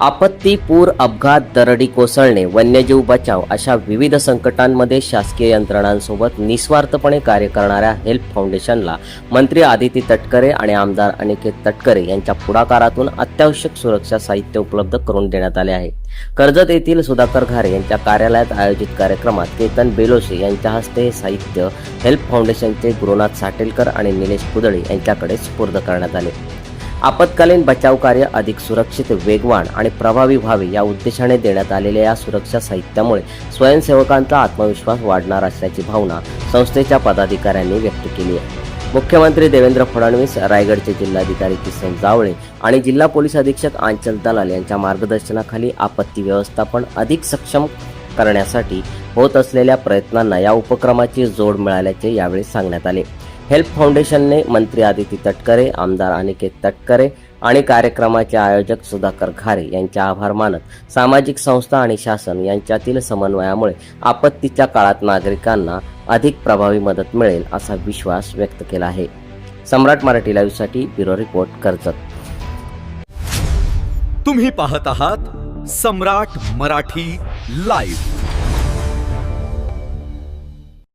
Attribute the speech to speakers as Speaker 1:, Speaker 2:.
Speaker 1: आपत्ती, पूर, अपघात, दरडी कोसळणे, वन्यजीव बचाव अशा विविध संकटांमध्ये शासकीय यंत्रणांसोबत निस्वार्थपणे कार्य करणाऱ्या हेल्प फाउंडेशनला मंत्री आदिती तटकरे आणि आमदार अनिकेत तटकरे यांच्या पुढाकारातून अत्यावश्यक सुरक्षा साहित्य उपलब्ध करून देण्यात आले आहे. कर्जत येथील सुधाकर घारे यांच्या कार्यालयात आयोजित कार्यक्रमात केतन बेलोसे यांच्या हस्ते हे साहित्य हेल्प फाउंडेशनचे गुरुनाथ साटेलकर आणि निलेश कुदळे यांच्याकडे सुपूर्द करण्यात आले. आपत्कालीन बचाव कार्य अधिक सुरक्षित, वेगवान आणि प्रभावी व्हावे या उद्देशाने देण्यात आलेल्या या सुरक्षा साहित्यामुळे स्वयंसेवकांचा आत्मविश्वास वाढणार असल्याची भावना संस्थेच्या पदाधिकाऱ्यांनी व्यक्त केली आहे. मुख्यमंत्री देवेंद्र फडणवीस, रायगडचे जिल्हाधिकारी किसन जावळे आणि जिल्हा पोलीस अधीक्षक आंचल दलाल यांच्या मार्गदर्शनाखाली आपत्ती व्यवस्थापन अधिक सक्षम करण्यासाठी होत असलेल्या प्रयत्नांना या उपक्रमाची जोड मिळाल्याचे यावेळी सांगण्यात आले. हेल्प फाउंडेशनने मंत्री आदिती तटकरे, आमदार अनिकेत तटकरे आणि कार्यक्रमाचे आयोजक सुधाकर घारे यांचे आभार मानत सामाजिक संस्था आणि शासन यांच्यातील समन्वयामुळे आपत्तीच्या काळात नागरिकांना अधिक प्रभावी मदत मिळेल असा विश्वास व्यक्त केला आहे. सम्राट मराठी लाईव्हसाठी ब्युरो रिपोर्ट, कर्जत.
Speaker 2: तुम्ही पाहत आहात सम्राट मराठी लाईव्ह.